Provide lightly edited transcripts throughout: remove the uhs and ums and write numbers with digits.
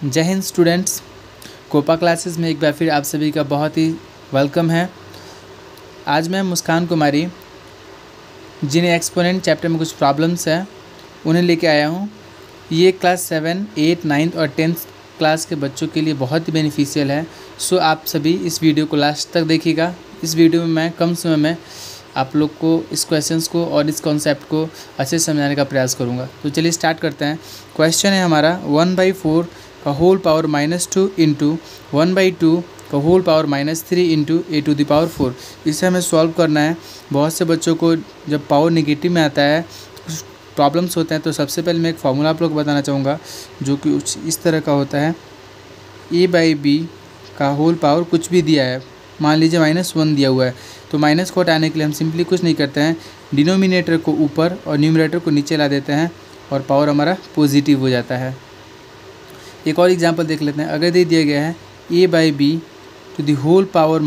जय Hind students, Copa classes में एक बार फिर आप सभी का बहुत ही वेलकम है। आज मैं मुस्कान कुमारी, जिन्हें एक्सपोनेंट चैप्टर में कुछ प्रॉब्लम्स हैं, उन्हें लेके आया हूँ। ये क्लास 7, 8, 9 और 10th क्लास के बच्चों के लिए बहुत ही बेनिफिशियल है। सो आप सभी इस वीडियो को लास्ट तक देखिएगा। इस वीडियो में मैं कम समय में आप लोग को इस क्वेश्चंस को और इस कॉन्सेप्ट को अच्छे से समझाने का प्रयास करूँगा। तो चलिए स्टार्ट करते हैं। क्वेश्चन है हमारा 1/4 का होल पावर -2 इंटू 1/2 का होल पावर -3 इंटू a⁴। इसे हमें सॉल्व करना है। बहुत से बच्चों को जब पावर नेगेटिव में आता है कुछ प्रॉब्लम्स होते हैं। तो सबसे पहले मैं एक फार्मूला आप लोग को बताना चाहूँगा, जो कि इस तरह का होता है। a/b का होल पावर कुछ भी दिया है, मान लीजिए -1 दिया हुआ है, तो माइनस को हटाने के लिए हम सिंपली कुछ नहीं करते हैं, डिनोमिनेटर को ऊपर और न्यूमरेटर को नीचे ला देते हैं और पावर हमारा पॉजिटिव हो जाता है। एक और एग्जांपल देख लेते हैं। अगर दे दिया गया है a/b to the whole power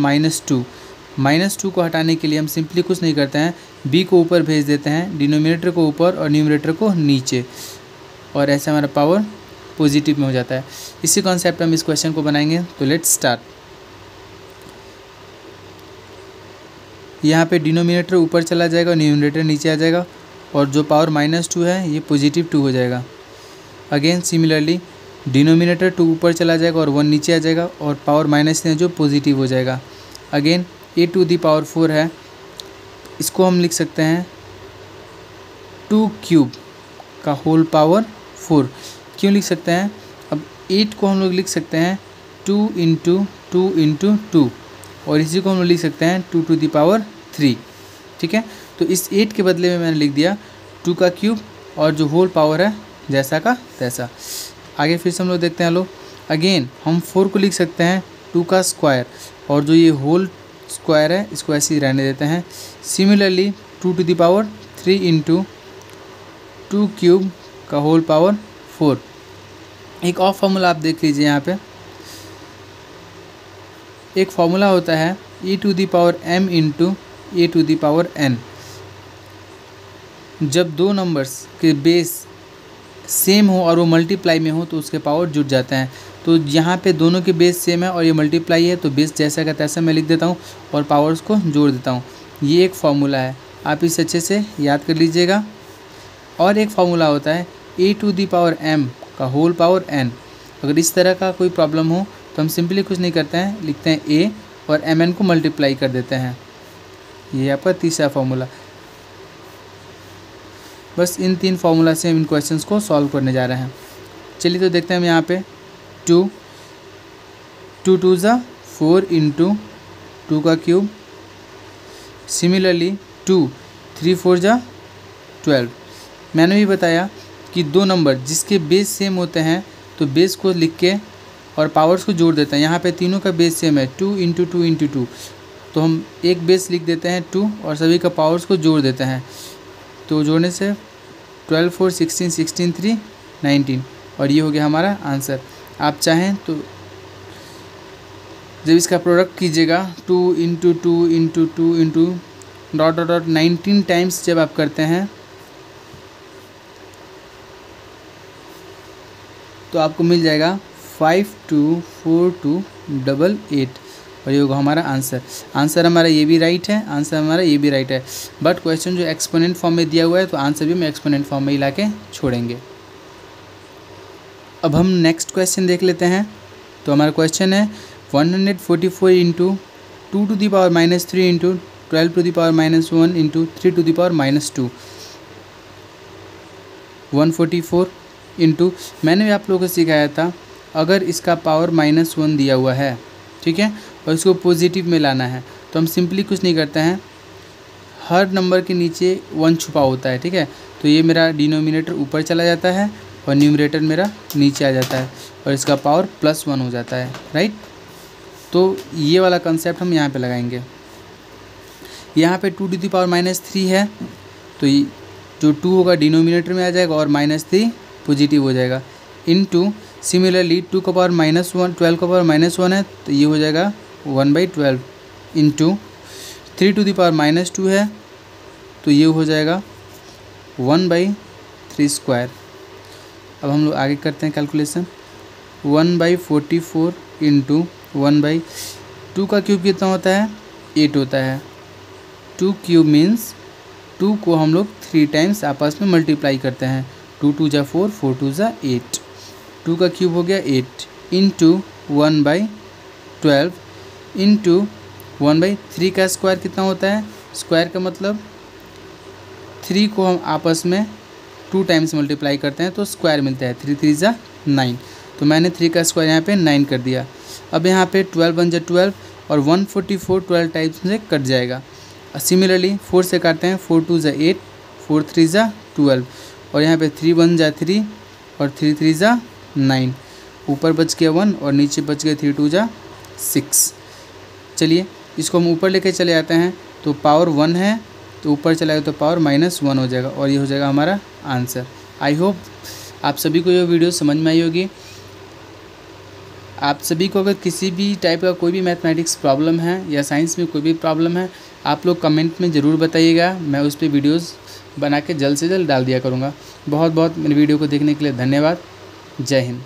-2 को हटाने के लिए हम सिंपली कुछ नहीं करते हैं, b को ऊपर भेज देते हैं, डिनोमिनेटर को ऊपर और न्यूमरेटर को नीचे, और ऐसे हमारा पावर पॉजिटिव में हो जाता है। इसी कॉन्सेप्ट में हम इस क्वेश्चन को बनाएंगे। तो लेट्स स्टार्ट। यहाँ पे डिनोमिनेटर ऊपर चला जाएगा और न्यूमरेटर नीचे आ जाएगा, और जो पावर -2 है ये +2 हो जाएगा। अगेन सिमिलरली डिनोमिनेटर 2 ऊपर चला जाएगा और 1 नीचे आ जाएगा, और पावर -3 है जो पॉजिटिव हो जाएगा। अगेन a⁴ है, इसको हम लिख सकते हैं 2³ का होल पावर 4। क्यों लिख सकते हैं? अब 8 को हम लोग लिख सकते हैं 2 × 2 × 2, और इसी को हम लोग लिख सकते हैं 2⁴। ठीक है, तो इस 8 के बदले में मैंने लिख दिया 2³ और जो होल पावर है जैसा का तैसा। आगे फिर से हम लोग देखते हैं लोग। अगेन हम 4 को लिख सकते हैं 2 का स्क्वायर, और जो ये होल स्क्वायर है इसको ऐसे ही रहने देते हैं। सिमिलरली 2⁴ × 2³ का होल पावर 4। एक और फार्मूला आप देख लीजिए। यहाँ पे एक फार्मूला होता है e⁻m × a⁴n। जब दो नंबर्स के बेस सेम हो और वो मल्टीप्लाई में हो तो उसके पावर जुड़ जाते हैं। तो यहाँ पे दोनों के बेस सेम है और ये मल्टीप्लाई है, तो बेस जैसा का तैसा मैं लिख देता हूँ और पावर्स को जोड़ देता हूँ। ये एक फार्मूला है, आप इसे अच्छे से याद कर लीजिएगा। और एक फार्मूला होता है a⁻m का होल पावर n। अगर इस तरह का कोई प्रॉब्लम हो तो हम सिंपली कुछ नहीं करते हैं, लिखते हैं a और mn को मल्टीप्लाई कर देते हैं। ये आपका तीसरा फार्मूला। बस इन 3 फार्मूला से हम इन क्वेश्चंस को सॉल्व करने जा रहे हैं। चलिए तो देखते हैं हम यहाँ पे 2 2 2 ज़ा 4 × 2³ सिमिलरली 2 3 4 ज़ा 12। मैंने भी बताया कि दो नंबर जिसके बेस सेम होते हैं तो बेस को लिख के और पावर्स को जोड़ देते हैं। यहाँ पे तीनों का बेस सेम है 2 × 2 × 2, तो हम एक बेस लिख देते हैं 2 और सभी का पावर्स को जोड़ देते हैं। तो जोड़ने से 12 4 16 16 3 19, और ये हो गया हमारा आंसर। आप चाहें तो जब इसका प्रोडक्ट कीजिएगा 2 × 2 × 2 .. 19 टाइम्स जब आप करते हैं तो आपको मिल जाएगा 524288, और ये होगा हमारा आंसर। आंसर हमारा ये भी राइट है, आंसर हमारा ये भी राइट है। बट क्वेश्चन जो एक्सपोनेंट फॉर्म में दिया हुआ है तो आंसर भी हम एक्सपोनेंट फॉर्म में ही लाके छोड़ेंगे। अब हम नेक्स्ट क्वेश्चन देख लेते हैं। तो हमारा क्वेश्चन है 144 × 2⁻³ × 12⁻⁻1 × 3⁻2। 144 इंटू, मैंने भी आप लोगों को सिखाया था, अगर इसका पावर -1 दिया हुआ है, ठीक है, और इसको पॉजिटिव में लाना है तो हम सिंपली कुछ नहीं करते हैं, हर नंबर के नीचे 1 छुपा होता है। ठीक है, तो ये मेरा डिनोमिनेटर ऊपर चला जाता है और न्यूमरेटर मेरा नीचे आ जाता है, और इसका पावर +1 हो जाता है। राइट, तो ये वाला कंसेप्ट हम यहाँ पे लगाएंगे। यहाँ पे 2⁻³ है, तो जो 2 होगा डिनोमिनेटर में आ जाएगा और -3 पॉजिटिव हो जाएगा। इनटू सिमिलरली 2 का पावर -1 12 का पावर -1 है, तो ये हो जाएगा 1/12 इंटू 3⁻2 है, तो ये हो जाएगा 1/3²। अब हम लोग आगे करते हैं कैलकुलेशन। 1/44 इंटू 1/2 का क्यूब कितना होता है 8 होता है। 2 क्यूब मीन्स 2 को हम लोग 3 टाइम्स आपस में मल्टीप्लाई करते हैं। 2 2 जा 4, 4 2 जा 8। 2 का क्यूब हो गया 8 इंटू 1/12 इंटू 1/3 का स्क्वायर कितना होता है। स्क्वायर का मतलब 3 को हम आपस में 2 टाइम्स मल्टीप्लाई करते हैं तो स्क्वायर मिलता है। 3 3 जा 9, तो मैंने 3 का स्क्वायर यहाँ पे 9 कर दिया। अब यहाँ पे 12 1 जा 12 और 144 12 टाइम्स से कट जाएगा। सिमिलरली 4 से काटते हैं, 4 2 जा 8, 4 3 जा 12 और यहाँ पे 3 1 जा 3 और 3 3 जा 9। ऊपर बच गया 1 और नीचे बच गया 3 2 जा 6। चलिए इसको हम ऊपर लेके चले आते हैं, तो पावर 1 है तो ऊपर चलाएगा तो पावर -1 हो जाएगा और ये हो जाएगा हमारा आंसर। आई होप आप सभी को ये वीडियो समझ में आई होगी। आप सभी को अगर किसी भी टाइप का कोई भी मैथमेटिक्स प्रॉब्लम है या साइंस में कोई भी प्रॉब्लम है, आप लोग कमेंट में ज़रूर बताइएगा। मैं उस पर वीडियोज़ बना के जल्द से जल्द डाल दिया करूँगा। बहुत बहुत मेरे वीडियो को देखने के लिए धन्यवाद। जय हिंद।